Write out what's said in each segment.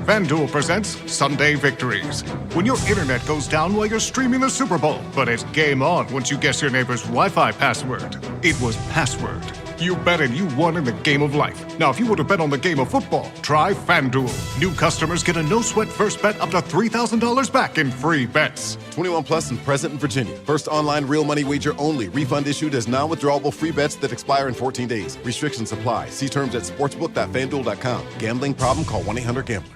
FanDuel presents Sunday Victories. When your internet goes down while you're streaming the Super Bowl, but it's game on once you guess your neighbor's Wi-Fi password. It was password. You bet and you won in the game of life. Now, if you want to bet on the game of football, try FanDuel. New customers get a no-sweat first bet up to $3,000 back in free bets. 21 plus and present in Virginia. First online real money wager only. Refund issued as non-withdrawable free bets that expire in 14 days. Restrictions apply. See terms at sportsbook.fanduel.com. Gambling problem? Call 1-800-GAMBLER.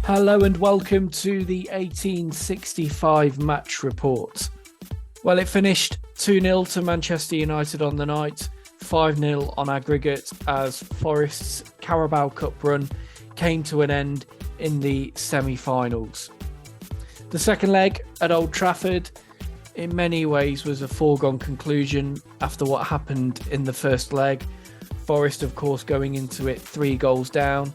Hello and welcome to the 1865 match report. Well, it finished 2-0 to Manchester United on the night, 5-0 on aggregate as Forest's Carabao Cup run came to an end in the semi-finals. The second leg at Old Trafford in many ways was a foregone conclusion after what happened in the first leg. Forest, of course, going into it 3 goals down.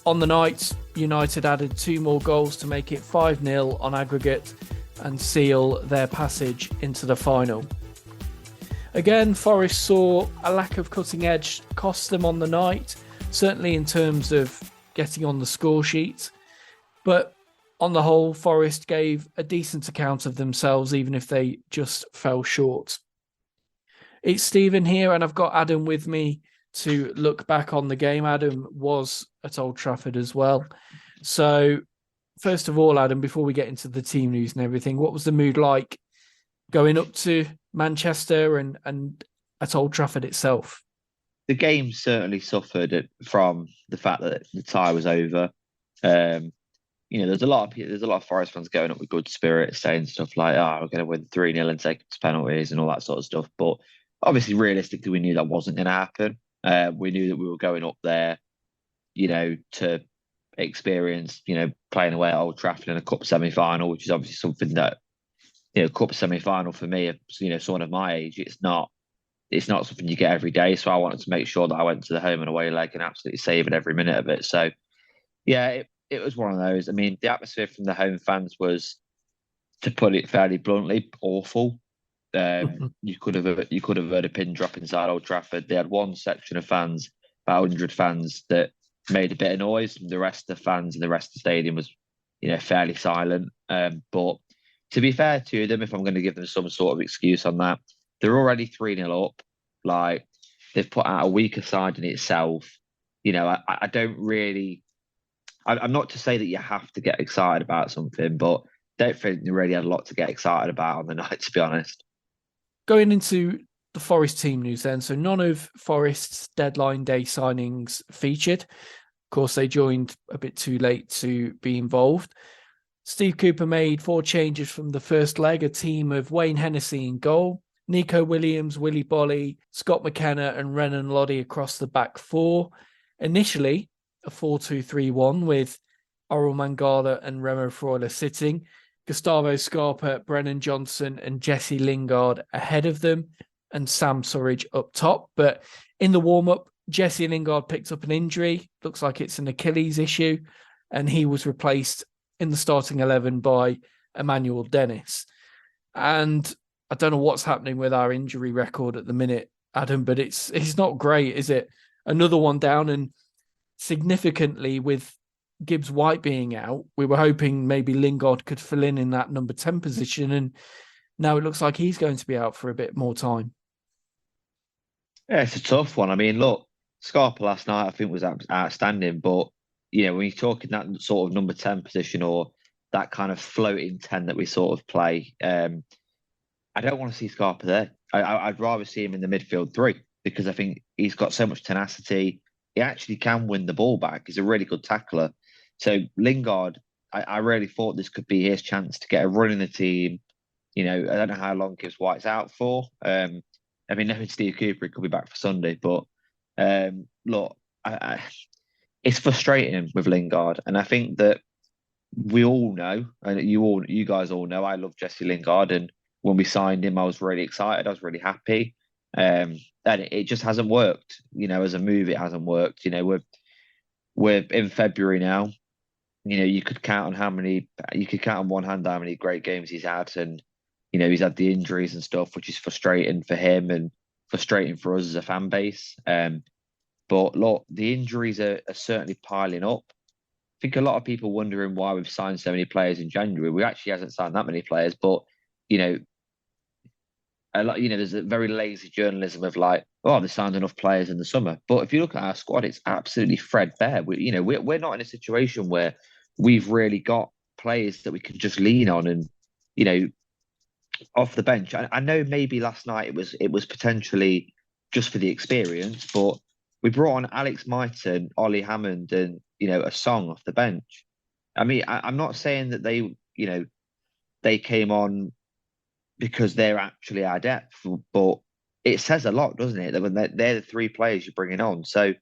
On the night, United added 2 more goals to make it 5-0 on aggregate and seal their passage into the final. Again, Forest saw a lack of cutting edge cost them on the night, certainly in terms of getting on the score sheet. But on the whole, Forest gave a decent account of themselves, even if they just fell short. It's Stephen here, and I've got Adam with me to look back on the game. Adam was at Old Trafford as well. So, first of all, Adam, before we get into the team news and everything, what was the mood like going up to Manchester and at Old Trafford itself? The game certainly suffered from the fact that the tie was over. There's a lot of Forest fans going up with good spirit, saying stuff like, "Oh, we're going to win 3-0 and take it to penalties" and all that sort of stuff. But obviously, realistically, we knew that wasn't going to happen. We knew that we were going up there, to experience, playing away at Old Trafford in a cup semi-final, which is obviously something that, cup semi-final for me, someone of my age, it's not something you get every day. So I wanted to make sure that I went to the home and away leg and absolutely savoured every minute of it. So, yeah, it was one of those. I mean, the atmosphere from the home fans was, to put it fairly bluntly, awful. You could have heard a pin drop inside Old Trafford. They had one section of fans, about 100 fans, that made a bit of noise. The rest of the fans and the rest of the stadium was, fairly silent. But to be fair to them, if I'm going to give them some sort of excuse on that, they're already 3-0 up. Like, they've put out a weaker side in itself. I don't really. I'm not to say that you have to get excited about something, but don't think they really had a lot to get excited about on the night, to be honest. Going into the Forest team news then, so none of Forest's deadline day signings featured. Of course, they joined a bit too late to be involved. Steve Cooper made 4 changes from the first leg, a team of Wayne Hennessy in goal, Nico Williams, Willy Boly, Scott McKenna and Renan Lodi across the back 4. Initially, a 4-2-3-1 with Oral Mangala and Remo Freuler sitting, Gustavo Scarpa, Brennan Johnson and Jesse Lingard ahead of them, and Sam Surridge up top. But in the warm-up, Jesse Lingard picked up an injury. Looks like it's an Achilles issue, and he was replaced in the starting 11 by Emmanuel Dennis. And I don't know what's happening with our injury record at the minute, Adam, but it's not great, is it? Another one down, and significantly with Gibbs White being out, we were hoping maybe Lingard could fill in that number 10 position, and now it looks like he's going to be out for a bit more time. Yeah, it's a tough one. I mean, look, Scarpa last night I think was outstanding, but when you're talking that sort of number 10 position or that kind of floating 10 that we sort of play, I don't want to see Scarpa there. I'd rather see him in the midfield 3 because I think he's got so much tenacity. He actually can win the ball back. He's a really good tackler. So Lingard, I really thought this could be his chance to get a run in the team. I don't know how long Gibbs White's out for. Knowing Steve Cooper, he could be back for Sunday. But look, it's frustrating with Lingard, and I think that we all know, and you guys all know, I love Jesse Lingard, and when we signed him, I was really excited. I was really happy. And it just hasn't worked. As a move, it hasn't worked. We're in February now. You could count on one hand how many great games he's had, and he's had the injuries and stuff, which is frustrating for him and frustrating for us as a fan base. But look, the injuries are certainly piling up. I think a lot of people wondering why we've signed so many players in January. We actually hasn't signed that many players, but you know, a lot, there's a very lazy journalism of like, oh, they signed enough players in the summer. But if you look at our squad, it's absolutely threadbare. We're not in a situation where we've really got players that we can just lean on and, off the bench. I know maybe last night it was potentially just for the experience, but we brought on Alex Mighton, Ollie Hammond, and a Song off the bench. I mean, I'm not saying that they came on because they're actually our depth, but it says a lot, doesn't it? That when they're the three players you're bringing on. So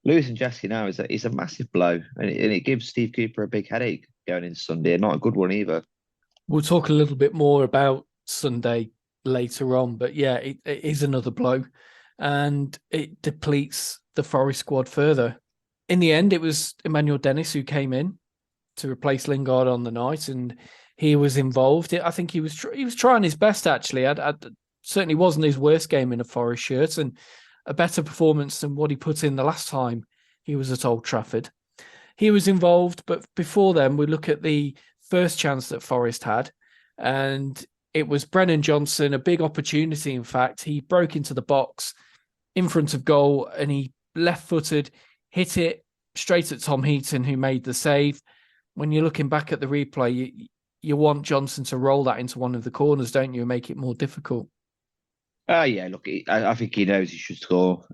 losing Jesse now is a massive blow, and it gives Steve Cooper a big headache going into Sunday, and not a good one either. We'll talk a little bit more about Sunday later on, but yeah, it is another blow, and it depletes the Forest squad further. In the end, it was Emmanuel Dennis who came in to replace Lingard on the night, and he was involved. I think he was trying his best, actually. I certainly wasn't his worst game in a Forest shirt, and a better performance than what he put in the last time he was at Old Trafford. He was involved, but before then, we look at the first chance that Forest had, and it was Brennan Johnson, a big opportunity, in fact. He broke into the box in front of goal, and he left-footed, hit it straight at Tom Heaton, who made the save. When you're looking back at the replay, you want Johnson to roll that into one of the corners, don't you, and make it more difficult? Yeah, look, I think he knows he should score.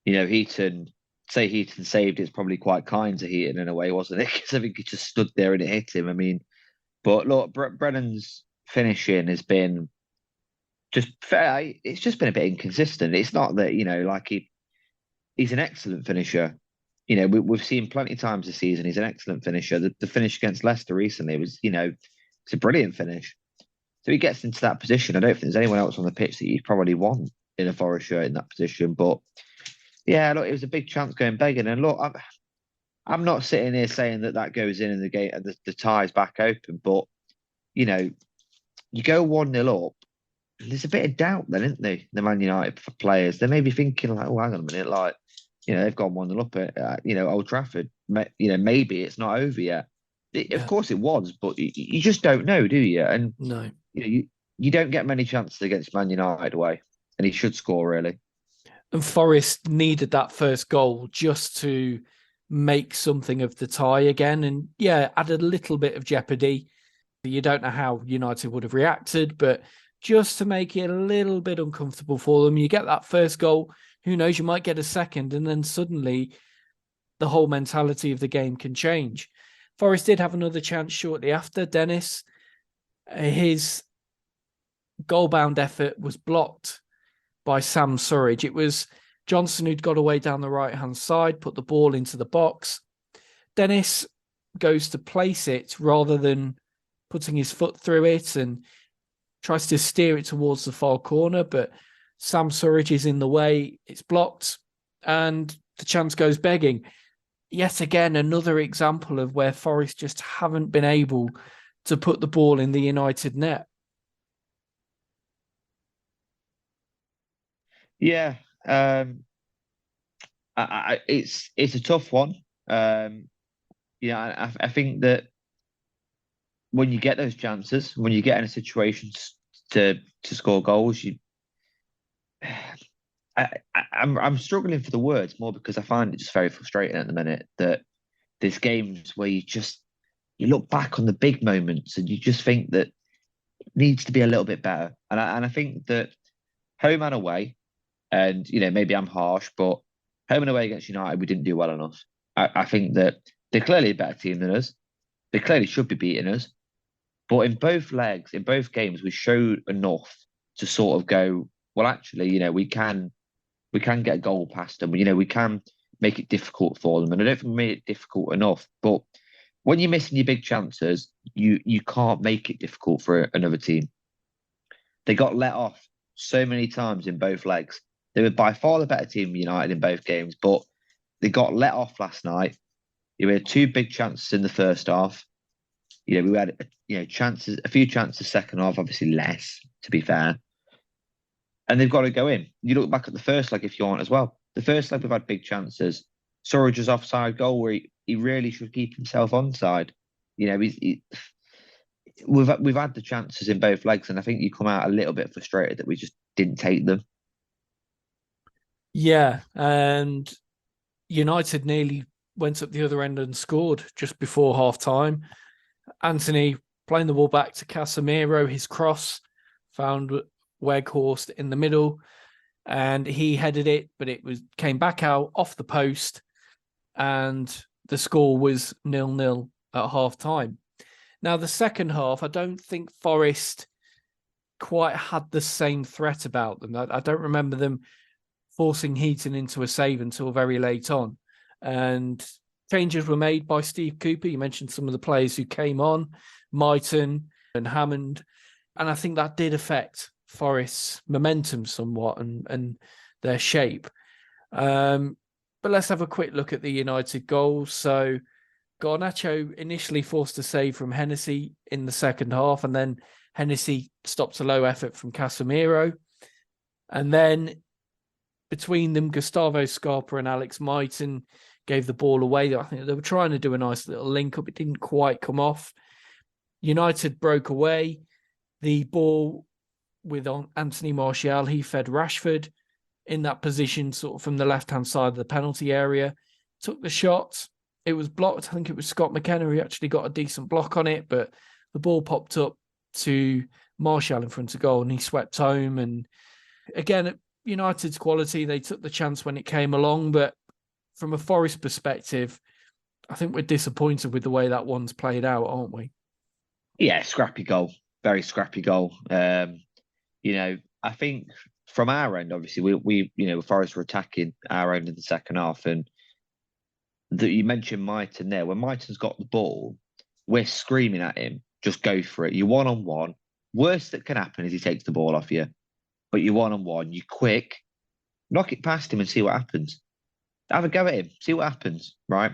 Heaton saved it's probably quite kind to Heaton in a way, wasn't it? Because I think he just stood there and it hit him. I mean, but look, Brennan's finishing has been just fair. It's just been a bit inconsistent. It's not that, he's an excellent finisher. We've seen plenty of times this season. He's an excellent finisher. The finish against Leicester recently was, it's a brilliant finish. So he gets into that position. I don't think there's anyone else on the pitch that you probably want in a Forest shirt in that position. But yeah, look, it was a big chance going begging. And look, I'm not sitting here saying that goes in the game and the tie's back open. But, you go 1-0 up. There's a bit of doubt then, isn't there? The Man United players. They may be thinking like, oh, hang on a minute, like, they've gone 1-0 up at, Old Trafford. Maybe it's not over yet. Of course it was, but you just don't know, do you? And no, you don't get many chances against Man United away, and he should score really. And Forest needed that first goal just to make something of the tie again, and add a little bit of jeopardy. You don't know how United would have reacted, but just to make it a little bit uncomfortable for them, you get that first goal. Who knows? You might get a second, and then suddenly the whole mentality of the game can change. Forest did have another chance shortly after. Dennis, his goal-bound effort was blocked by Sam Surridge. It was Johnson who'd got away down the right-hand side, put the ball into the box. Dennis goes to place it rather than putting his foot through it and tries to steer it towards the far corner, but Sam Surridge is in the way. It's blocked, and the chance goes begging. Yet again, another example of where Forest just haven't been able to put the ball in the United net. Yeah, it's a tough one. I think that when you get those chances, when you get in a situation to score goals, I'm struggling for the words more because I find it just very frustrating at the minute that there's games where you look back on the big moments and you just think that it needs to be a little bit better. And I think that home and away, and maybe I'm harsh, but home and away against United, we didn't do well enough. I think that they're clearly a better team than us. They clearly should be beating us. But in both legs, in both games, we showed enough to sort of go, well, actually, we can get a goal past them. We can make it difficult for them. And I don't think we made it difficult enough. But when you're missing your big chances, you can't make it difficult for another team. They got let off so many times in both legs. They were by far the better team, United, in both games, but they got let off last night. We had two big chances in the first half. We had chances, a few chances second half, obviously less, to be fair. and they've got to go in. You look back at the first leg if you want as well. The first leg we've had big chances. Surridge's offside goal where he really should keep himself onside. You know, we've had the chances in both legs, and I think you come out a little bit frustrated that we just didn't take them. Yeah, and United nearly went up the other end and scored just before half time. Anthony playing the ball back to Casemiro, his cross found Weghorst in the middle, and he headed it, but it came back out off the post, and the score was 0-0 at half time. Now, the second half, I don't think Forest quite had the same threat about them. I don't remember them forcing Heaton into a save until very late on. And changes were made by Steve Cooper. You mentioned some of the players who came on, Mighton and Hammond. And I think that did affect Forest's momentum somewhat and their shape. But let's have a quick look at the United goals. So Garnacho initially forced a save from Hennessy in the second half, and then Hennessy stopped a low effort from Casemiro. And then between them, Gustavo Scarpa and Alex Mighton gave the ball away. I think they were trying to do a nice little link up. It didn't quite come off. United broke away. The ball with Anthony Martial, he fed Rashford in that position, sort of from the left-hand side of the penalty area. Took the shot. It was blocked. I think it was Scott McKenna who actually got a decent block on it, but the ball popped up to Martial in front of goal and he swept home. And again, at United's quality, they took the chance when it came along, but from a Forest perspective, I think we're disappointed with the way that one's played out, aren't we? Yeah, scrappy goal. Very scrappy goal. You know, I think from our end, obviously, we Forest were attacking our end in the second half, and you mentioned Mighton there. When Mighton's got the ball, we're screaming at him, just go for it. You're one-on-one. Worst that can happen is he takes the ball off you. But you're one-on-one, you're quick. Knock it past him and see what happens. Have a go at him, see what happens, right?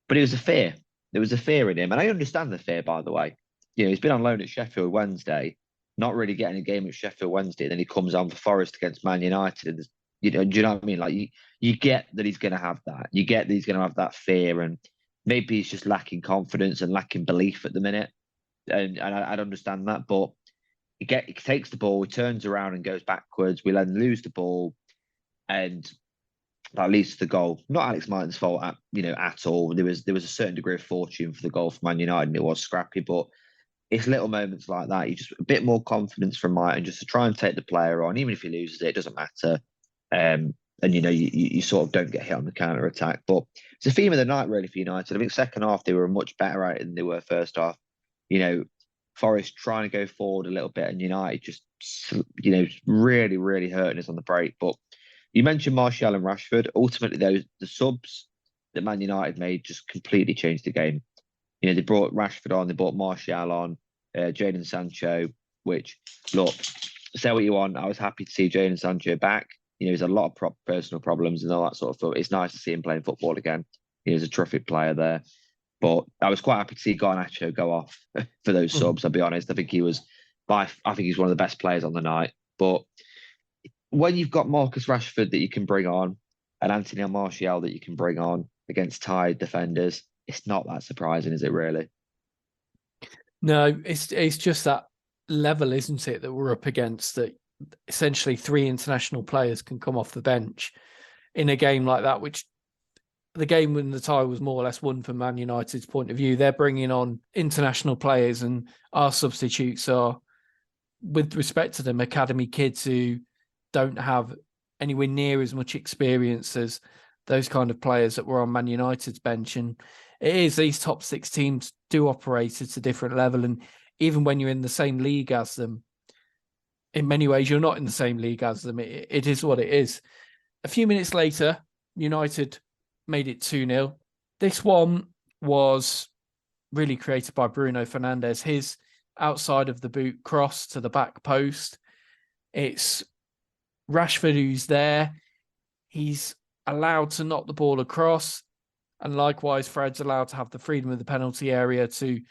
But it was a fear. There was a fear in him. And I understand the fear, by the way. You know, he's been on loan at Sheffield Wednesday, not really getting a game at Sheffield Wednesday. Then he comes on for Forest against Man United. And do you know what I mean? Like, you get that he's going to have that. You get that he's going to have that fear. And maybe he's just lacking confidence and lacking belief at the minute. And I'd understand that. But he takes the ball, he turns around and goes backwards. We then lose the ball. And that leads to the goal. Not Alex Mighton's fault at all. There was a certain degree of fortune for the goal for Man United, and it was scrappy. But it's little moments like that. You just a bit more confidence from Mighton just to try and take the player on. Even if he loses it doesn't matter. And you sort of don't get hit on the counter attack. But it's a theme of the night really for United. I think second half they were much better at it than they were first half. You know, Forest trying to go forward a little bit, and United just really, really hurting us on the break. But you mentioned Martial and Rashford. Ultimately, the subs that Man United made just completely changed the game. You know, they brought Rashford on, they brought Martial on, Jadon Sancho, which, look, say what you want, I was happy to see Jadon Sancho back. You know, he's had a lot of personal problems and all that sort of stuff. It's nice to see him playing football again. He's a terrific player there. But I was quite happy to see Garnacho go off for those subs, I'll be honest. I think he's one of the best players on the night. But when you've got Marcus Rashford that you can bring on and Anthony Martial that you can bring on against tired defenders, it's not that surprising, is it really? No, it's just that level, isn't it, that we're up against, that essentially 3 international players can come off the bench in a game like that, which the game when the tie was more or less won from Man United's point of view. They're bringing on international players, and our substitutes are, with respect to them, academy kids who don't have anywhere near as much experience as those kind of players that were on Man United's bench. And it is, these top 6 teams do operate at a different level. And even when you're in the same league as them, in many ways, you're not in the same league as them. It is what it is. A few minutes later, United made it 2-0. This one was really created by Bruno Fernandes. His outside of the boot cross to the back post. It's Rashford who's there. He's allowed to knock the ball across. And likewise, Fred's allowed to have the freedom of the penalty area to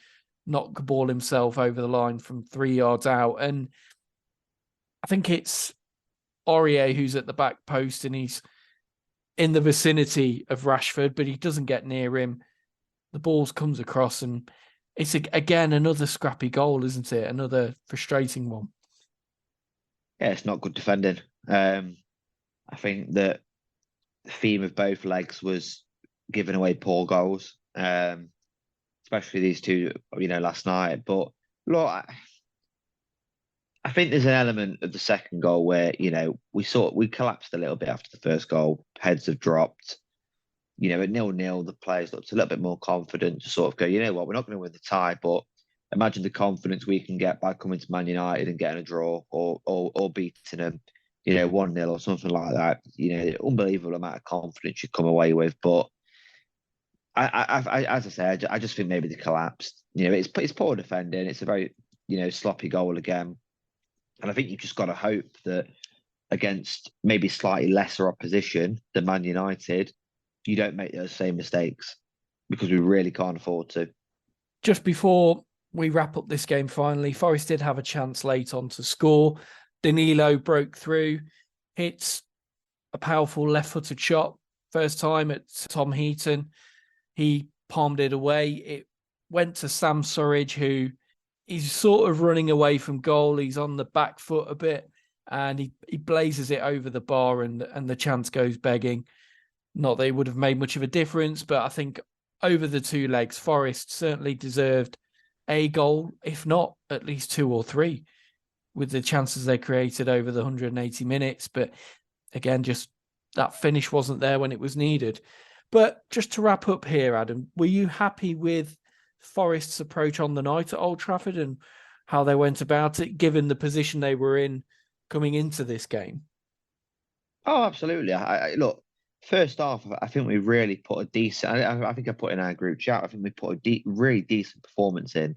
knock the ball himself over the line from 3 yards out. And I think it's Aurier, who's at the back post, and he's in the vicinity of Rashford, but he doesn't get near him. The ball comes across, and it's again another scrappy goal, isn't it? Another frustrating one. Yeah, it's not good defending. I think that the theme of both legs was giving away poor goals, especially these two, last night. But look, I think there's an element of the second goal where, we collapsed a little bit after the first goal. Heads have dropped. At 0-0, the players looked a little bit more confident to sort of go, you know what, we're not going to win the tie, but imagine the confidence we can get by coming to Man United and getting a draw or beating them, 1-0 or something like that. Unbelievable amount of confidence you come away with. But as I say, I just think maybe they collapsed. It's poor defending. It's a very, sloppy goal again. And I think you've just got to hope that against maybe slightly lesser opposition than Man United, you don't make those same mistakes, because we really can't afford to. Just before we wrap up this game finally, Forest did have a chance late on to score. Danilo broke through, hits a powerful left-footed shot, first time at Tom Heaton. He palmed it away. It went to Sam Surridge, who is sort of running away from goal. He's on the back foot a bit, and he blazes it over the bar, and the chance goes begging. Not that it would have made much of a difference, but I think over the two legs, Forest certainly deserved a goal, if not at least 2 or 3, with the chances they created over the 180 minutes. But again, just that finish wasn't there when it was needed. But just to wrap up here, Adam, were you happy with Forest's approach on the night at Old Trafford and how they went about it, given the position they were in coming into this game? Oh, absolutely. Look, first off, I think we really put a decent. I think I put in our group chat. I think we put a really decent performance in.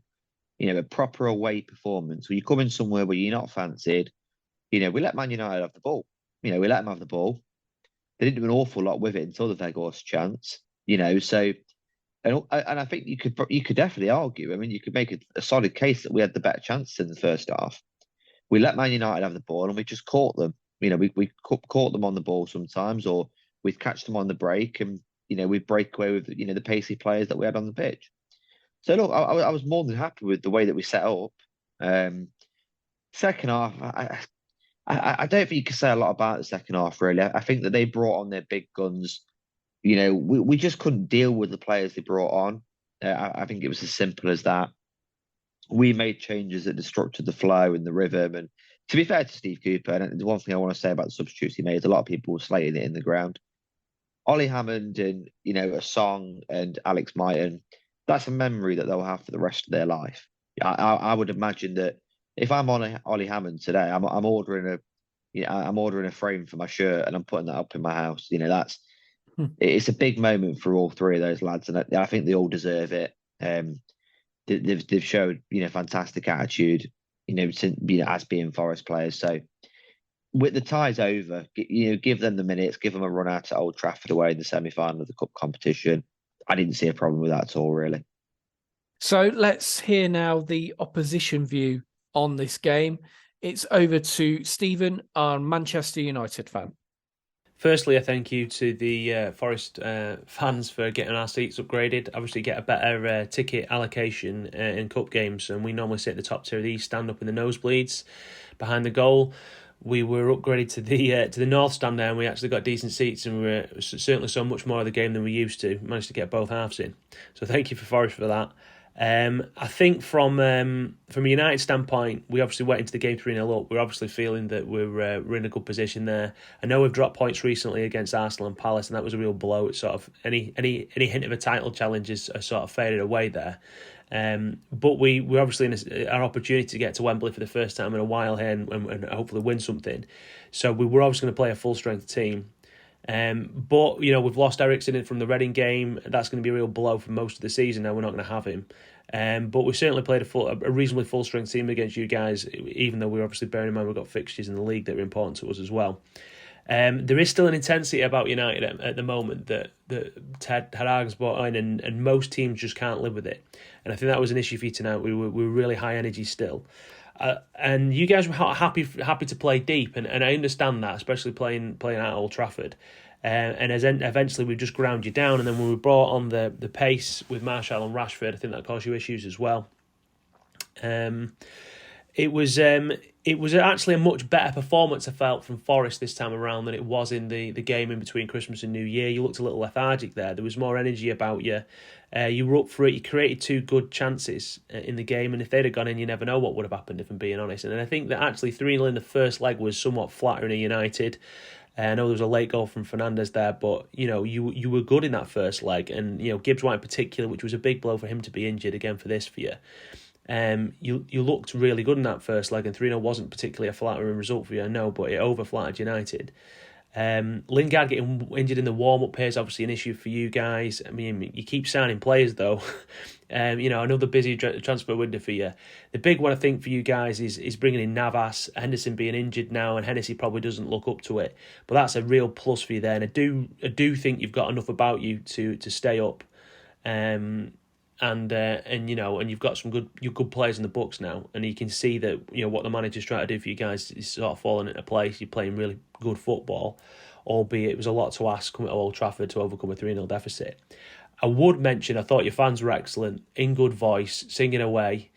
A proper away performance. Where you come in somewhere where you're not fancied. We let Man United have the ball. We let them have the ball. They didn't do an awful lot with it until the Weghorst chance. So, and I think you could definitely argue. I mean, you could make a solid case that we had the better chances in the first half. We let Man United have the ball, and we just caught them. We caught them on the ball sometimes, or we'd catch them on the break, and we'd break away with the pacey players that we had on the pitch. So look, I was more than happy with the way that we set up. Second half, I don't think you can say a lot about the second half, really. I think that they brought on their big guns. We just couldn't deal with the players they brought on. I think it was as simple as that. We made changes that disrupted the flow and the rhythm. And to be fair to Steve Cooper, and the one thing I want to say about the substitutes he made is a lot of people were slating it in the ground. Ollie Hammond and, a Song and Alex Myton, that's a memory that they'll have for the rest of their life. I would imagine that if I'm on Ollie Hammond today, I'm ordering a frame for my shirt and I'm putting that up in my house. It's a big moment for all three of those lads, and I think they all deserve it. They've showed fantastic attitude, as being Forest players. So with the ties over, give them the minutes, give them a run out at Old Trafford away in the semi-final of the cup competition. I didn't see a problem with that at all, really. So let's hear now the opposition view on this game. It's over to Stephen, our Manchester United fan. Firstly, a thank you to the Forest fans for getting our seats upgraded. Obviously, get a better ticket allocation in cup games, and we normally sit at the top tier of these, stand up in the nosebleeds behind the goal. We were upgraded to the north stand there, and we actually got decent seats, and we were certainly saw much more of the game than we used to. Managed to get both halves in, so thank you for Forest for that. I think from a United standpoint, we obviously went into the game 3-0 up. We're obviously feeling that we're in a good position there. I know we've dropped points recently against Arsenal and Palace, and that was a real blow. It's sort of any hint of a title challenge is sort of faded away there. But we're obviously in our opportunity to get to Wembley for the first time in a while here and hopefully win something. So we were obviously going to play a full strength team. But we've lost Eriksen from the Reading game. That's going to be a real blow for most of the season. Now we're not going to have him. But we certainly played a reasonably full strength team against you guys, even though we're obviously bearing in mind we've got fixtures in the league that are important to us as well. There is still an intensity about United at the moment that Ten Hag's brought in, and most teams just can't live with it. And I think that was an issue for you tonight. We were really high energy still. And you guys were happy to play deep, and I understand that, especially playing at Old Trafford. And as eventually we just ground you down, and then when we brought on the pace with Martial and Rashford, I think that caused you issues as well. It was actually a much better performance, I felt, from Forest this time around than it was in the game in between Christmas and New Year. You looked a little lethargic there. There was more energy about you. You were up for it. You created 2 good chances in the game, and if they'd have gone in, you never know what would have happened, if I'm being honest. And I think that actually 3-0 in the first leg was somewhat flattering to United. I know there was a late goal from Fernandes there, but you were good in that first leg, and Gibbs White in particular, which was a big blow for him to be injured again for this for you. You looked really good in that first leg, and 3-0 wasn't particularly a flattering result for you, I know, but it over-flattered United. Lingard getting injured in the warm-up here is obviously an issue for you guys. I mean, you keep signing players, though. Another busy transfer window for you. The big one, I think, for you guys is bringing in Navas. Henderson being injured now, and Hennessy probably doesn't look up to it. But that's a real plus for you there, and I do think you've got enough about you to stay up. And you've got some good players in the books now, and you can see that what the manager's trying to do for you guys is sort of falling into place. You're playing really good football, albeit it was a lot to ask coming to Old Trafford to overcome a 3-0 deficit. I would mention I thought your fans were excellent, in good voice, singing away.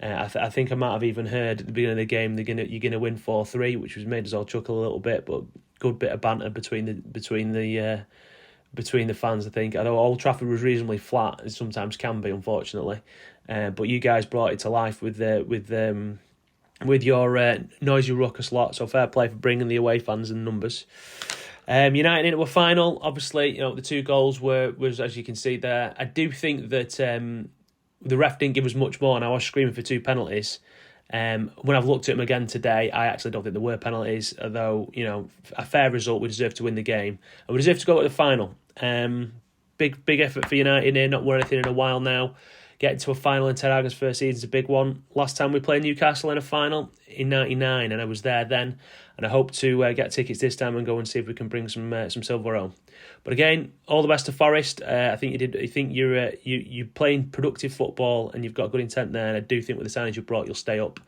I think I might have even heard at the beginning of the game you're gonna win 4-3, which was made us all chuckle a little bit, but good bit of banter between the fans, I think. Although Old Trafford was reasonably flat, as sometimes can be, unfortunately. But you guys brought it to life with your noisy ruckus lot. So fair play for bringing the away fans in numbers. United into a final. Obviously, the 2 goals was as you can see there. I do think that the ref didn't give us much more, and I was screaming for 2 penalties. When I've looked at them again today, I actually don't think there were penalties, although, a fair result, we deserve to win the game. And we deserve to go to the final. Big effort for United here, not won anything in a while now. Getting to a final in Ten Hag's first season is a big one. Last time we played Newcastle in a final in '99, and I was there then. And I hope to get tickets this time and go and see if we can bring some silver home. But again, all the best to Forest. I think you did. I think you're playing productive football, and you've got good intent there. And I do think with the signings you've brought, you'll stay up.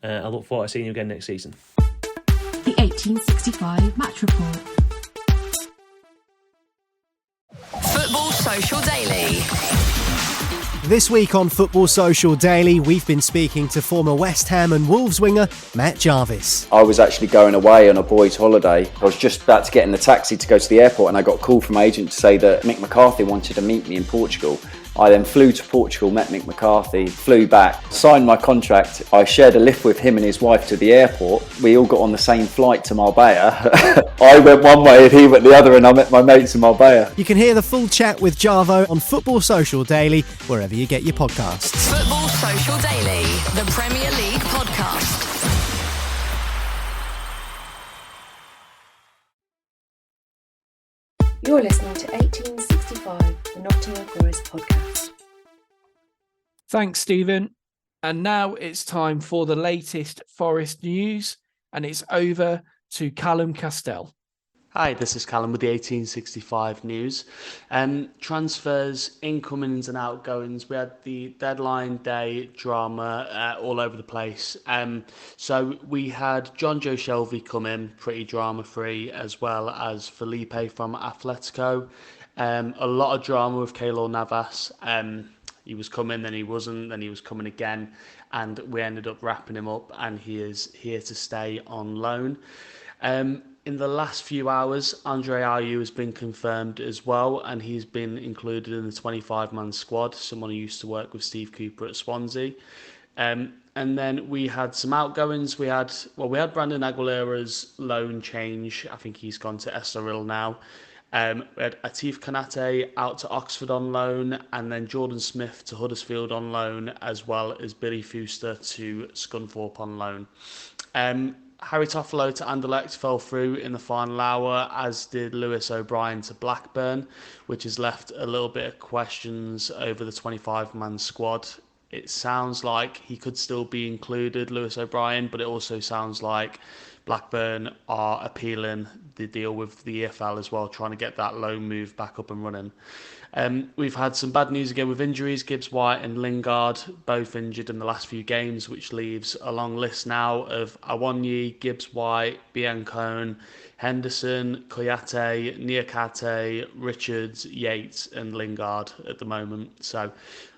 I look forward to seeing you again next season. The 1865 Match Report. Football Social Daily. This week on Football Social Daily, we've been speaking to former West Ham and Wolves winger Matt Jarvis. I was actually going away on a boys' holiday. I was just about to get in the taxi to go to the airport, and I got a call from my agent to say that Mick McCarthy wanted to meet me in Portugal. I then flew to Portugal, met Mick McCarthy, flew back, signed my contract. I shared a lift with him and his wife to the airport. We all got on the same flight to Marbella. I went one way and he went the other, and I met my mates in Marbella. You can hear the full chat with Jarvo on Football Social Daily, wherever you get your podcasts. Football Social Daily, the Premier League podcast. You're listening to 1865, the Nottingham Forest podcast. Thanks, Stephen. And now it's time for the latest Forest news, and it's over to Callum Castell. Hi, this is Callum with the 1865 news. Transfers, incomings and outgoings. We had the deadline day drama all over the place. So we had John Joe Shelvey come in, pretty drama-free, as well as Felipe from Atletico. A lot of drama with Keylor Navas. He was coming, then he wasn't, then he was coming again, and we ended up wrapping him up, and he is here to stay on loan. In the last few hours, Andre Ayew has been confirmed as well, and he's been included in the 25-man squad, someone who used to work with Steve Cooper at Swansea. And then we had some outgoings. We had Brandon Aguilera's loan change. I think he's gone to Estoril now. We had Atif Konate out to Oxford on loan, and then Jordan Smith to Huddersfield on loan, as well as Billy Fuster to Scunthorpe on loan. Harry Toffolo to Anderlecht fell through in the final hour, as did Lewis O'Brien to Blackburn, which has left a little bit of questions over the 25-man squad. It sounds like he could still be included, Lewis O'Brien, but it also sounds like Blackburn are appealing the deal with the EFL as well, trying to get that loan move back up and running. We've had some bad news again with injuries. Gibbs White and Lingard both injured in the last few games, which leaves a long list now of Awoniyi, Gibbs White, Biancone, Henderson, Koyate, Niakate, Richards, Yates and Lingard at the moment. So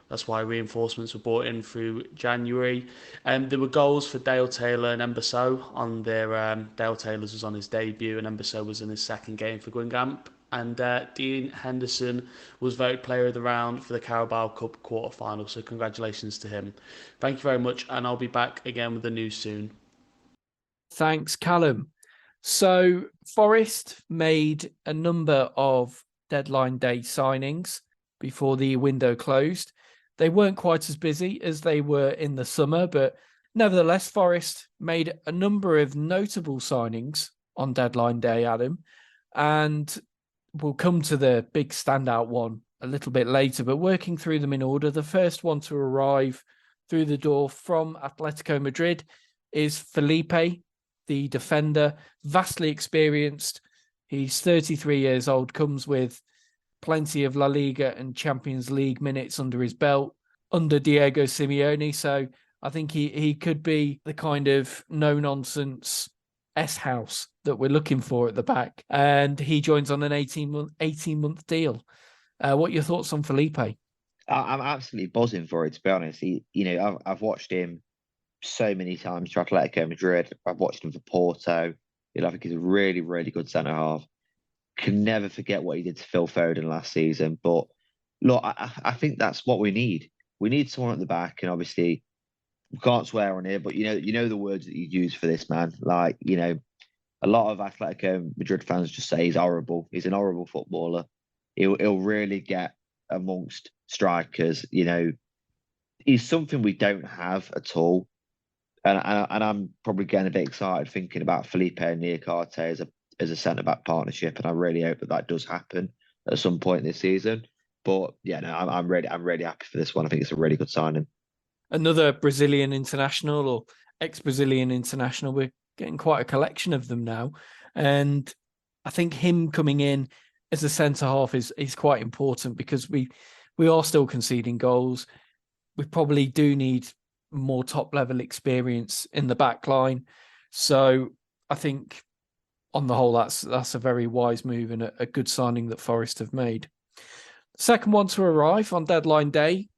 that's why reinforcements were brought in through January. There were goals for Dale Taylor and Embasso on their... Dale Taylor's was on his debut and Embasso was in his second game for Guingamp. And Dean Henderson was voted player of the round for the Carabao Cup quarter-final. So congratulations to him. Thank you very much. And I'll be back again with the news soon. Thanks, Callum. So Forest made a number of deadline day signings before the window closed. They weren't quite as busy as they were in the summer, but nevertheless, Forest made a number of notable signings on deadline day, Adam. And we'll come to the big standout one a little bit later, but working through them in order, the first one to arrive through the door from Atletico Madrid is Felipe, the defender, vastly experienced. He's 33 years old, comes with plenty of La Liga and Champions League minutes under his belt under Diego Simeone. So I think he could be the kind of no-nonsense S-house that we're looking for at the back. And he joins on an 18-month deal. What are your thoughts on Felipe? I'm absolutely buzzing for it, to be honest. I've watched him so many times for Atletico Madrid. I've watched him for Porto. I think he's a really, really good centre-half. Can never forget what he did to Phil Foden last season. But look, I think that's what we need. We need someone at the back, and obviously we can't swear on here, but you know the words that you use for this man. Like, a lot of Atletico Madrid fans just say he's horrible. He's an horrible footballer. He'll really get amongst strikers. He's something we don't have at all. And I'm probably getting a bit excited thinking about Felipe and Niakate as a centre-back partnership, and I really hope that does happen at some point this season. But yeah, no, I'm really happy for this one. I think it's a really good signing. Another Brazilian international or ex-Brazilian international. We're getting quite a collection of them now, and I think him coming in as a centre-half is quite important because we are still conceding goals. We probably do need more top-level experience in the back line. So I think on the whole, that's a very wise move and a good signing that Forest have made. Second one to arrive on deadline day,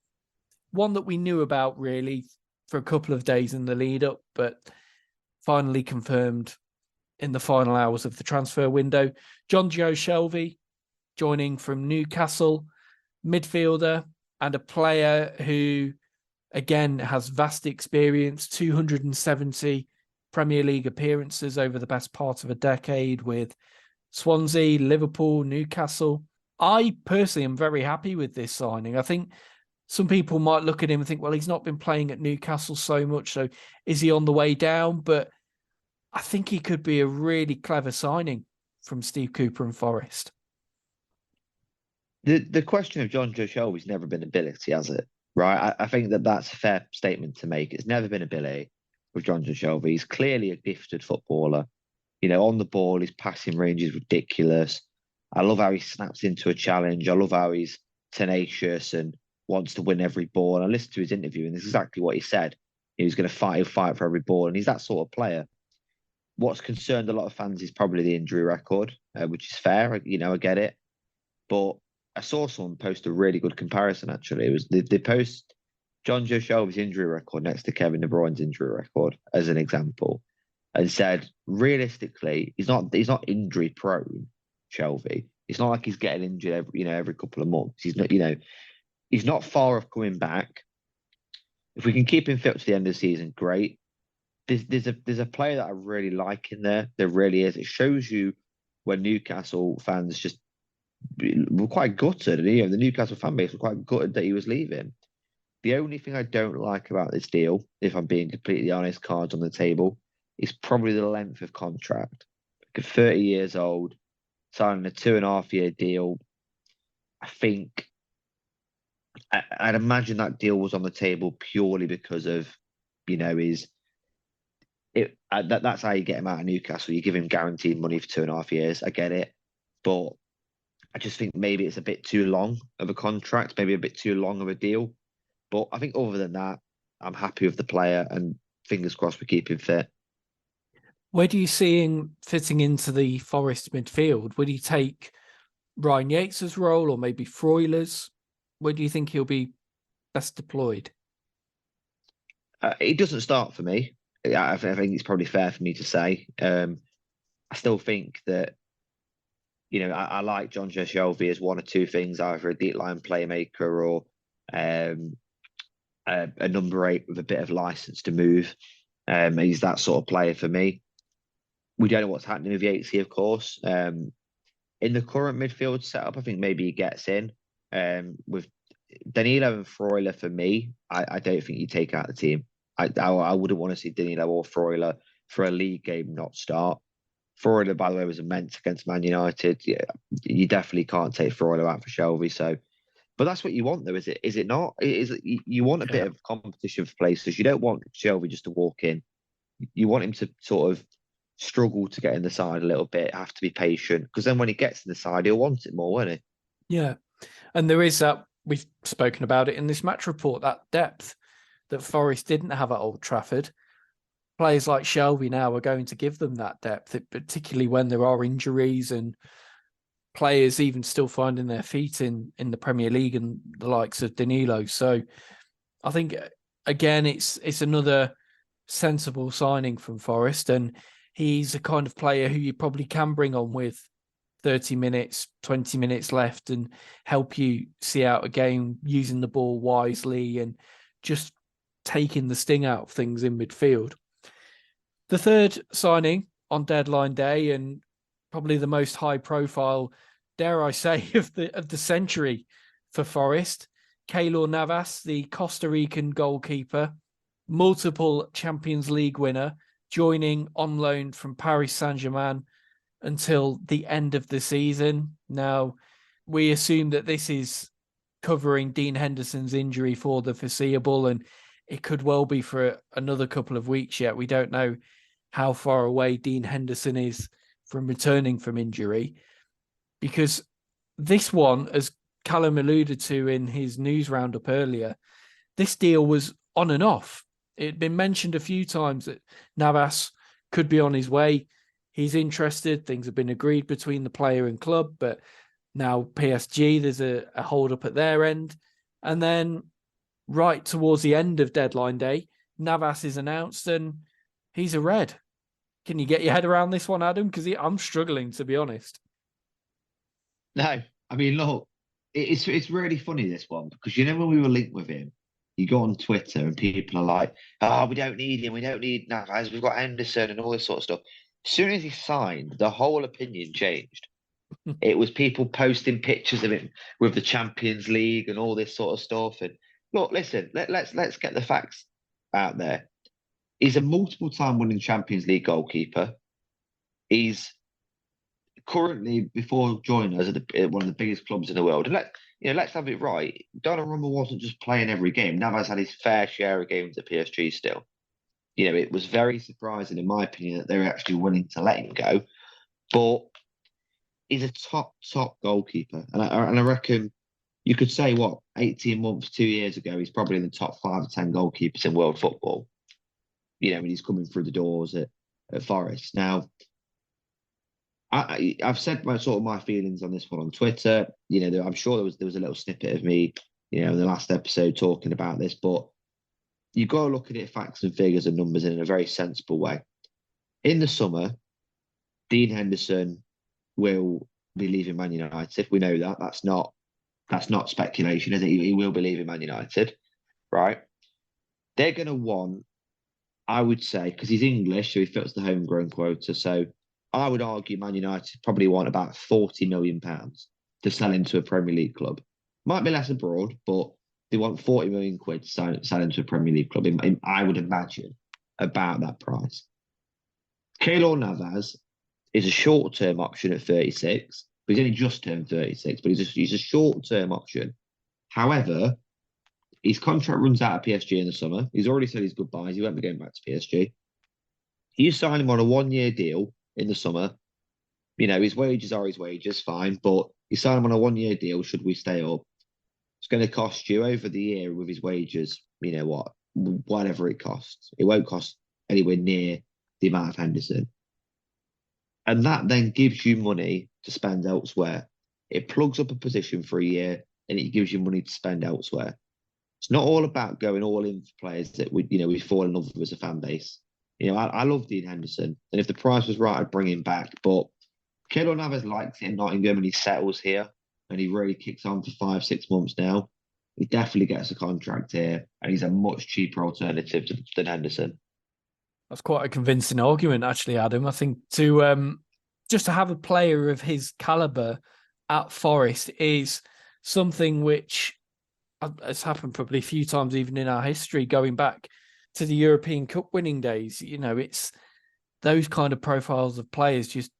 one that we knew about really for a couple of days in the lead up, but finally confirmed in the final hours of the transfer window. Jonjo Shelvey joining from Newcastle, midfielder and a player who, again, has vast experience, 270 Premier League appearances over the best part of a decade with Swansea, Liverpool, Newcastle. I personally am very happy with this signing. I think some people might look at him and think, well, he's not been playing at Newcastle so much, so is he on the way down? But I think he could be a really clever signing from Steve Cooper and Forest. The question of Jonjo Shelvey's never been ability, has it? Right? I think that's a fair statement to make. It's never been ability with Jonjo Shelvey. He's clearly a gifted footballer. On the ball, his passing range is ridiculous. I love how he snaps into a challenge. I love how he's tenacious and wants to win every ball. And I listened to his interview, and this is exactly what he said. He was going to fight. He'll fight for every ball, and he's that sort of player. What's concerned a lot of fans is probably the injury record, which is fair. I get it. But I saw someone post a really good comparison, actually. It was they post Jonjo Shelvey's injury record next to Kevin De Bruyne's injury record as an example, and said, realistically, he's not injury prone, Shelvey. It's not like he's getting injured every couple of months. He's not far off coming back. If we can keep him fit to the end of the season, great. There's a player that I really like in there. There really is. It shows you when Newcastle fans just were quite gutted. The Newcastle fan base were quite gutted that he was leaving. The only thing I don't like about this deal, if I'm being completely honest, cards on the table, is probably the length of contract. Like 30 years old, signing a 2.5-year deal. I think I'd imagine that deal was on the table purely because of his that's how you get him out of Newcastle. You give him guaranteed money for 2.5 years. I get it, but I just think maybe it's a bit too long of a contract, maybe a bit too long of a deal. But I think other than that, I'm happy with the player, and fingers crossed we keep him fit. Where do you see him fitting into the Forest midfield? Would he take Ryan Yates' role, or maybe Freuler's? Where do you think he'll be best deployed? He doesn't start for me. I think it's probably fair for me to say. I still think that, I like Jonjo Shelvey as one or two things, either a deep line playmaker or a number 8 with a bit of license to move. He's that sort of player for me. We don't know what's happening with Yatesy, of course. In the current midfield setup, I think maybe he gets in. With Danilo and Freuler, for me, I don't think you take out the team. I wouldn't want to see Danilo or Freuler for a league game not start. Freuler, by the way, was immense against Man United. Yeah, you definitely can't take Freuler out for Shelvey. So, but that's what you want, though, is it? Is it not? You want a bit of competition for places. You don't want Shelvey just to walk in. You want him to sort of struggle to get in the side a little bit. Have to be patient, because then when he gets in the side, he'll want it more, won't he? Yeah, and there is that. We've spoken about it in this match report. That depth that Forest didn't have at Old Trafford. Players like Shelvey now are going to give them that depth, particularly when there are injuries and players even still finding their feet in the Premier League, and the likes of Danilo. So I think, again, it's another sensible signing from Forest, and he's a kind of player who you probably can bring on with 30 minutes, 20 minutes left and help you see out a game using the ball wisely and just taking the sting out of things in midfield. The third signing on deadline day, and probably the most high profile, dare I say, of the century for Forest, Keylor Navas, the Costa Rican goalkeeper, multiple Champions League winner, joining on loan from Paris Saint-Germain until the end of the season. Now, we assume that this is covering Dean Henderson's injury for the foreseeable, and it could well be for another couple of weeks yet. We don't know how far away Dean Henderson is from returning from injury, because this one, as Callum alluded to in his news roundup earlier, this deal was on and off. It had been mentioned a few times that Navas could be on his way. He's interested. Things have been agreed between the player and club, but now PSG, there's a hold up at their end. And then right towards the end of deadline day, Navas is announced and he's a Red. Can you get your head around this one, Adam? Because I'm struggling, to be honest. No, I mean, look, it's really funny, this one, because when we were linked with him, you go on Twitter and people are like, "Oh, we don't need him. We don't need Navas. We've got Henderson," and all this sort of stuff. As soon as he signed, the whole opinion changed. It was people posting pictures of him with the Champions League and all this sort of stuff. And look, listen, let's get the facts out there. He's a multiple-time winning Champions League goalkeeper. He's currently, before joining us, at one of the biggest clubs in the world. And let's have it right. Donnarumma wasn't just playing every game. Navas had his fair share of games at PSG still. It was very surprising, in my opinion, that they were actually willing to let him go. But he's a top goalkeeper. And I reckon you could say, 18 months, 2 years ago, he's probably in the top 5 or 10 goalkeepers in world football. When he's coming through the doors at Forest. Now, I've said my feelings on this one on Twitter. I'm sure there was a little snippet of me, in the last episode talking about this, but you've got to look at it facts and figures and numbers in a very sensible way. In the summer, Dean Henderson will be leaving Man United. We know that. That's not speculation, is it? He will be leaving Man United, right? They're going to want, I would say, because he's English, so he fits the homegrown quota. So I would argue Man United probably want about £40 million to sell into a Premier League club. Might be less abroad, but they want 40 million quid to sell into a Premier League club. I would imagine about that price. Keylor Navas is a short-term option at 36. But he's only just turned 36, but he's a short-term option. However, his contract runs out at PSG in the summer. He's already said his goodbyes. He won't be going back to PSG. You sign him on a 1-year deal in the summer. His wages are his wages, fine, but you sign him on a 1-year deal. Should we stay up? It's going to cost you over the year with his wages. Whatever it costs, it won't cost anywhere near the amount of Henderson, and that then gives you money to spend elsewhere. It plugs up a position for a year, and it gives you money to spend elsewhere. It's not all about going all in for players that we fall in love with as a fan base. I love Dean Henderson, and if the price was right, I'd bring him back. But Keylor Navas likes it in Nottingham, and he settles here, and he really kicks on for 5-6 months now. He definitely gets a contract here, and he's a much cheaper alternative than Henderson. That's quite a convincing argument, actually, Adam. I think to just to have a player of his caliber at Forest is something which has happened probably a few times, even in our history, going back to the European Cup winning days. It's those kind of profiles of players just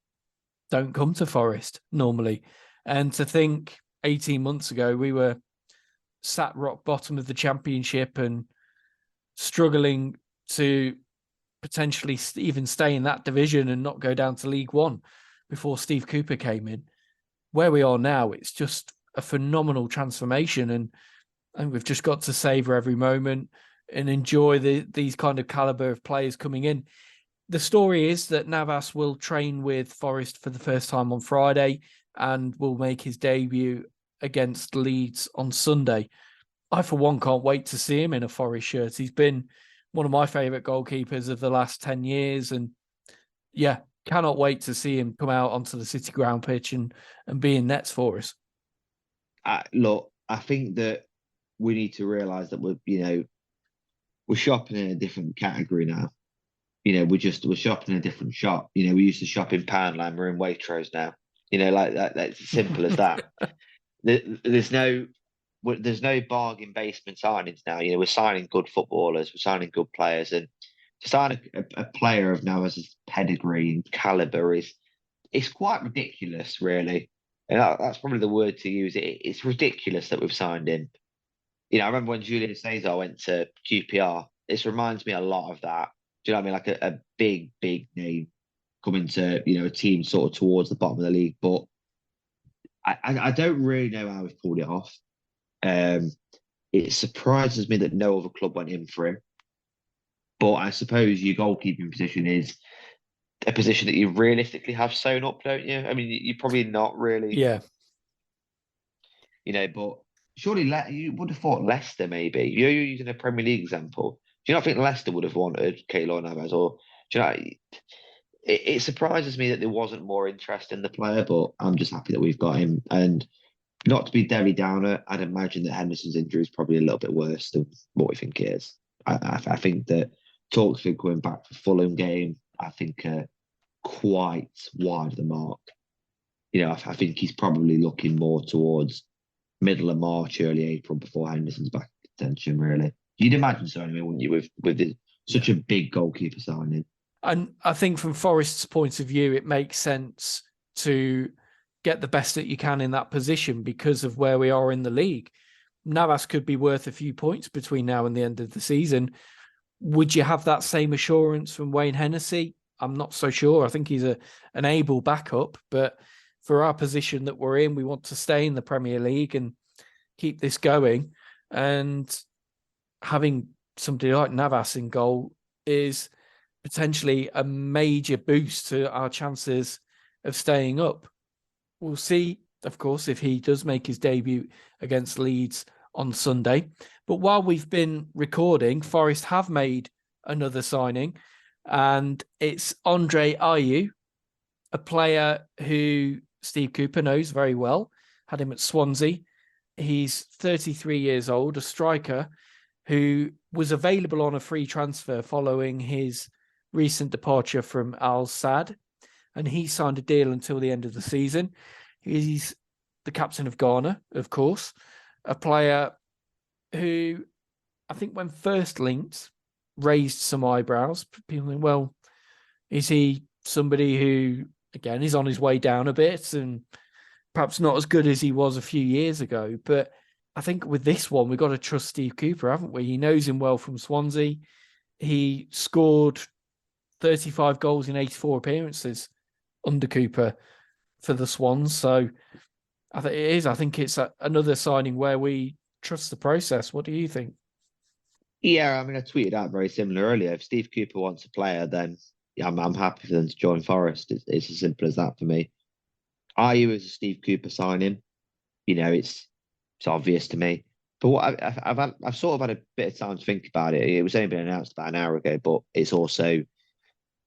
don't come to Forest normally. And to think 18 months ago, we were sat rock bottom of the Championship and struggling to potentially even stay in that division and not go down to League One before Steve Cooper came in. Where we are now, it's just a phenomenal transformation, and we've just got to savor every moment and enjoy these kind of caliber of players coming in. The story is that Navas will train with Forest for the first time on Friday and will make his debut against Leeds on Sunday. I, for one, can't wait to see him in a Forest shirt. He's been one of my favourite goalkeepers of the last 10 years. And yeah, cannot wait to see him come out onto the City Ground pitch and be in nets for us. Look, I think that we need to realise that we're shopping in a different category now. We're shopping in a different shop. We used to shop in Poundland, we're in Waitrose now. Like that. That's as simple as that. There's no bargain basement signings now. We're signing good footballers, we're signing good players, and to sign a player of Navas' pedigree and caliber it's quite ridiculous, really. And that's probably the word to use. It's ridiculous that we've signed him. I remember when Julian Cesar went to QPR. This reminds me a lot of that. Do you know what I mean? Like a big name coming to a team sort of towards the bottom of the league. But I don't really know how we've pulled it off. It surprises me that no other club went in for him. But I suppose your goalkeeping position is a position that you realistically have sewn up, don't you? I mean, you're probably not really. Yeah. But surely you would have thought Leicester, maybe. You're using a Premier League example. Do you not think Leicester would have wanted Keylor Navas? Or do you know? It surprises me that there wasn't more interest in the player, but I'm just happy that we've got him. And not to be Debbie Downer, I'd imagine that Henderson's injury is probably a little bit worse than what we think it is. I think that talks for going back for Fulham game, I think quite wide of the mark. I think he's probably looking more towards middle of March, early April before Henderson's back in contention, really. You'd imagine so anyway, wouldn't you, with such a big goalkeeper signing? And I think from Forest's point of view, it makes sense to get the best that you can in that position because of where we are in the league. Navas could be worth a few points between now and the end of the season. Would you have that same assurance from Wayne Hennessy? I'm not so sure. I think he's an able backup, but for our position that we're in, we want to stay in the Premier League and keep this going. And having somebody like Navas in goal is potentially a major boost to our chances of staying up. We'll see, of course, if he does make his debut against Leeds on Sunday. But while we've been recording, Forest have made another signing, and it's Andre Ayew, a player who Steve Cooper knows very well, had him at Swansea. He's 33 years old, a striker who was available on a free transfer following his recent departure from Al Sadd, and he signed a deal until the end of the season. He's the captain of Ghana, of course, a player who I think when first linked raised some eyebrows. People think, well, is he somebody who, again, is on his way down a bit and perhaps not as good as he was a few years ago? But I think with this one, we've got to trust Steve Cooper, haven't we? He knows him well from Swansea. He scored 35 goals in 84 appearances under Cooper for the Swans. So I think it is. I think it's another signing where we trust the process. What do you think? Yeah, I mean, I tweeted out very similar earlier. If Steve Cooper wants a player, then yeah, I'm happy for them to join Forest. It's as simple as that for me. Ayew is a Steve Cooper signing. It's obvious to me. But what I've sort of had a bit of time to think about it. It was only been announced about an hour ago, but it's also,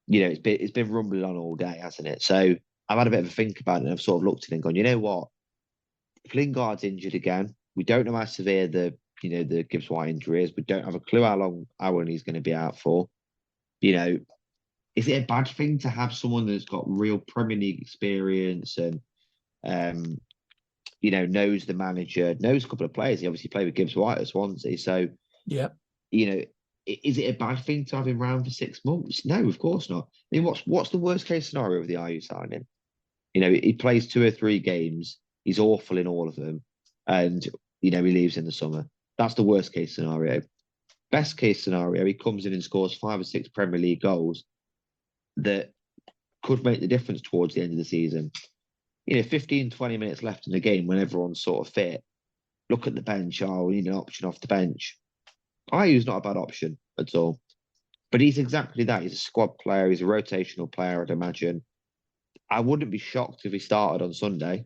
it's been rumbling on all day, hasn't it? So I've had a bit of a think about it, and I've sort of looked at it and gone, you know what? If Lingard's injured again, we don't know how severe the Gibbs White injury is. We don't have a clue how long he's going to be out for. Is it a bad thing to have someone that's got real Premier League experience and knows the manager, knows a couple of players? He obviously played with Gibbs White at Swansea. So yeah, is it a bad thing to have him around for 6 months? No, of course not. I mean, what's the worst case scenario of the Ayew signing? He plays 2 or 3 games. He's awful in all of them, and he leaves in the summer. That's the worst case scenario. Best case scenario, he comes in and scores 5 or 6 Premier League goals that could make the difference towards the end of the season. 15, 20 minutes left in the game when everyone's sort of fit. Look at the bench. Oh, we need an option off the bench. Ayew's not a bad option at all. But he's exactly that. He's a squad player. He's a rotational player, I'd imagine. I wouldn't be shocked if he started on Sunday,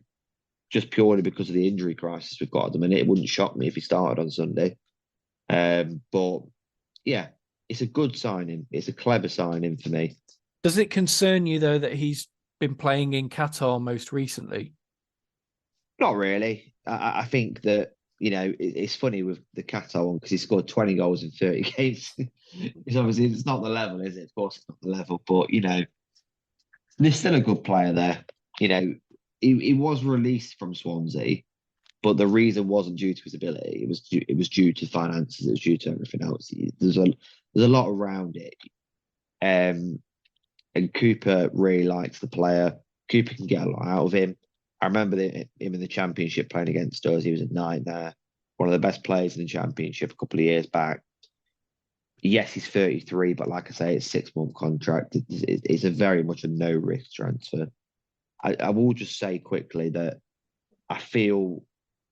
just purely because of the injury crisis we've got at the minute. It wouldn't shock me if he started on Sunday. But yeah, it's a good signing. It's a clever signing for me. Does it concern you, though, that he's been playing in Qatar most recently? Not really. I think that, it's funny with the Qatar one because he scored 20 goals in 30 games. It's not the level, is it? Of course it's not the level, but, there's still a good player there. He was released from Swansea, but the reason wasn't due to his ability. It was due to finances. It was due to everything else. There's a lot around it. And Cooper really likes the player. Cooper can get a lot out of him. I remember him in the Championship playing against us. He was a nightmare. One of the best players in the Championship a couple of years back. Yes, he's 33, but like I say, it's a 6-month contract. It's a very much a no-risk transfer. I will just say quickly that I feel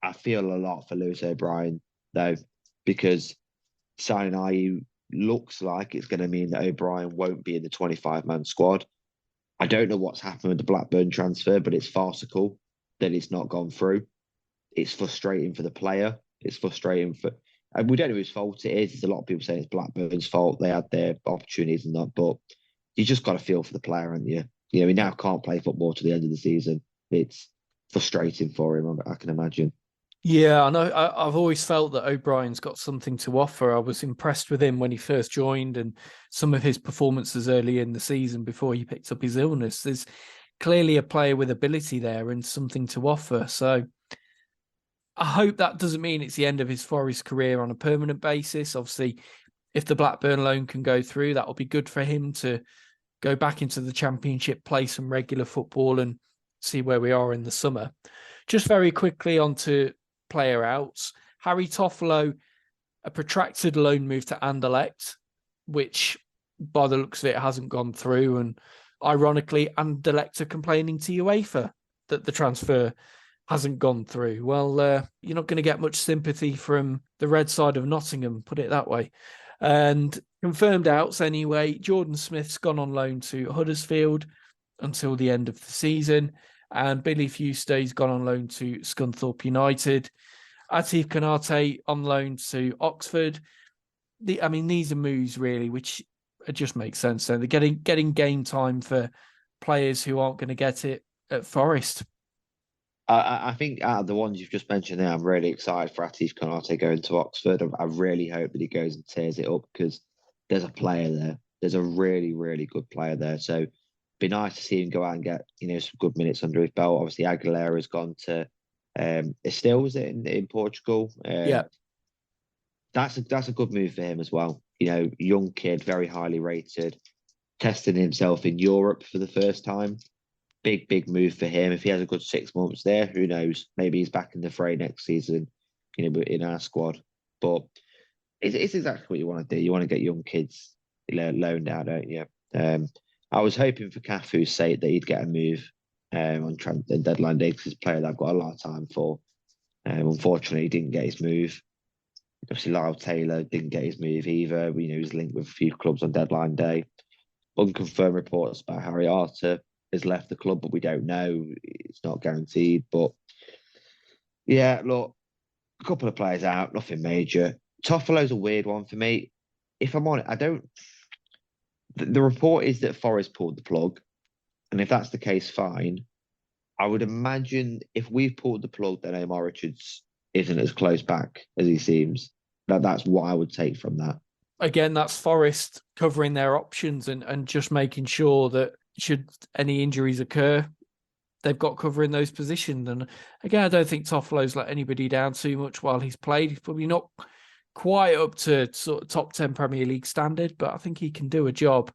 a lot for Lewis O'Brien, though, because signing Ayew looks like it's going to mean that O'Brien won't be in the 25-man squad. I don't know what's happened with the Blackburn transfer, but it's farcical that it's not gone through. It's frustrating for the player. It's frustrating for... And we don't know whose fault it is. There's a lot of people saying it's Blackburn's fault. They had their opportunities and that, but you just got to feel for the player, haven't you? He now can't play football to the end of the season. It's frustrating for him, I can imagine. Yeah, I know. I've always felt that O'Brien's got something to offer. I was impressed with him when he first joined and some of his performances early in the season before he picked up his illness. There's clearly a player with ability there and something to offer. So I hope that doesn't mean it's the end of his Forest career on a permanent basis. Obviously, if the Blackburn loan can go through, that will be good for him to go back into the Championship, play some regular football and see where we are in the summer. Just very quickly onto player outs. Harry Toffolo, a protracted loan move to Anderlecht, which by the looks of it hasn't gone through. And ironically, Anderlecht are complaining to UEFA that the transfer hasn't gone through. Well, you're not going to get much sympathy from the red side of Nottingham, put it that way. And confirmed outs anyway, Jordan Smith's gone on loan to Huddersfield until the end of the season. And Billy Fustay's gone on loan to Scunthorpe United. Atif Konate on loan to Oxford. These are moves really, which just make sense. So they're getting game time for players who aren't going to get it at Forest. I think out of the ones you've just mentioned there, I'm really excited for Atif Konate going to Oxford. I really hope that he goes and tears it up because there's a player there. There's a really, really good player there. So it'd be nice to see him go out and get some good minutes under his belt. Obviously, Aguilera has gone to Estoril, was it in Portugal? Yeah, that's a good move for him as well. Young kid, very highly rated, testing himself in Europe for the first time. Big move for him. If he has a good 6 months there, who knows? Maybe he's back in the fray next season, in our squad. But it's exactly what you want to do. You want to get young kids loaned out, don't you? I was hoping for Cafu's sake that he'd get a move on deadline day because he's a player that I've got a lot of time for. Unfortunately, he didn't get his move. Obviously, Lyle Taylor didn't get his move either. He was linked with a few clubs on deadline day. Unconfirmed reports about Harry Arter has left the club, but we don't know. It's not guaranteed. But yeah, look, a couple of players out, nothing major. Toffolo's a weird one for me. If I'm honest, I don't. The report is that Forest pulled the plug, and if that's the case, fine. I would imagine if we've pulled the plug, then Omar Richards isn't as close back as he seems. That's what I would take from that. Again, that's Forest covering their options and just making sure that should any injuries occur, they've got cover in those positions. And again, I don't think Toffolo's let anybody down too much while he's played. He's probably not quite up to sort of top 10 Premier League standard, but I think he can do a job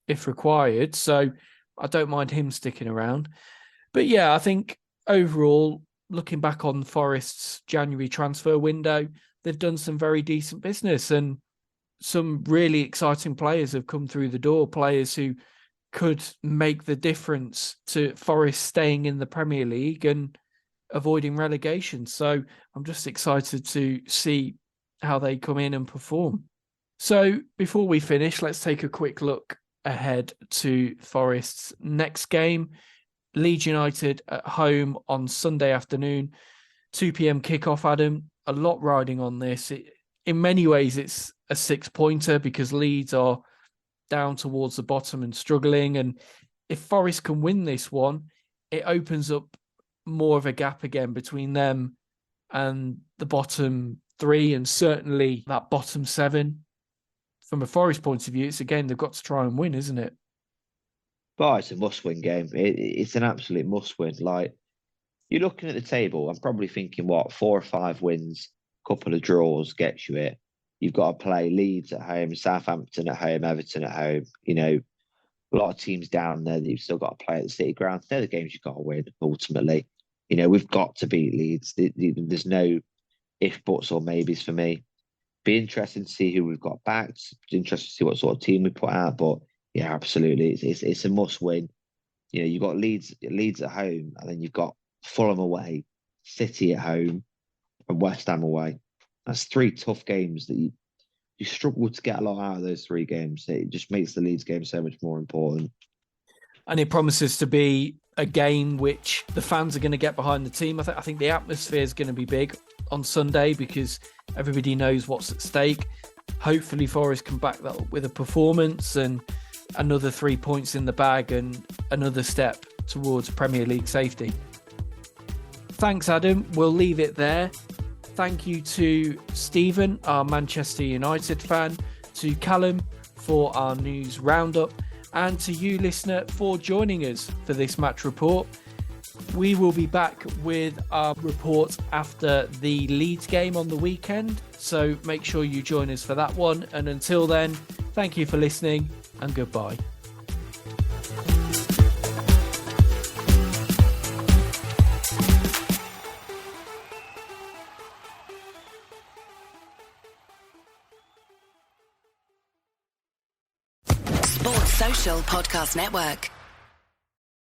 if required. So I don't mind him sticking around. But yeah, I think overall, looking back on Forest's January transfer window, they've done some very decent business and some really exciting players have come through the door, players who could make the difference to Forest staying in the Premier League and avoiding relegation. So I'm just excited to see how they come in and perform. So before we finish, let's take a quick look ahead to Forest's next game. Leeds United at home on Sunday afternoon, 2 p.m. kickoff, Adam. A lot riding on this. In many ways, it's a 6-pointer because Leeds are down towards the bottom and struggling. And if Forest can win this one, it opens up more of a gap again between them and the bottom 3 and certainly that bottom 7. From a Forest point of view, it's a game they've got to try and win, isn't it? Oh, it's a must-win game. It's an absolute must-win. Like, you're looking at the table, I'm probably thinking, 4 or 5 wins, couple of draws gets you it. You've got to play Leeds at home, Southampton at home, Everton at home. A lot of teams down there that you've still got to play at the City Ground. They're the games you've got to win, ultimately. We've got to beat Leeds. There's no if, buts or maybes for me. Be interesting to see who we've got back. It's interesting to see what sort of team we put out, but yeah, absolutely. It's a must win. You've got Leeds at home, and then you've got Fulham away, City at home, and West Ham away. That's 3 tough games that you struggle to get a lot out of those 3 games. It just makes the Leeds game so much more important. And it promises to be a game which the fans are going to get behind the team. I think the atmosphere is going to be big on Sunday because everybody knows what's at stake. Hopefully Forest can back that up with a performance and another 3 points in the bag and another step towards Premier League safety. Thanks, Adam. We'll leave it there. Thank you to Stephen, our Manchester United fan, to Callum for our news roundup, and to you, listener, for joining us for this match report. We will be back with our report after the Leeds game on the weekend, so make sure you join us for that one. And until then, thank you for listening and goodbye. Sports Social Podcast Network.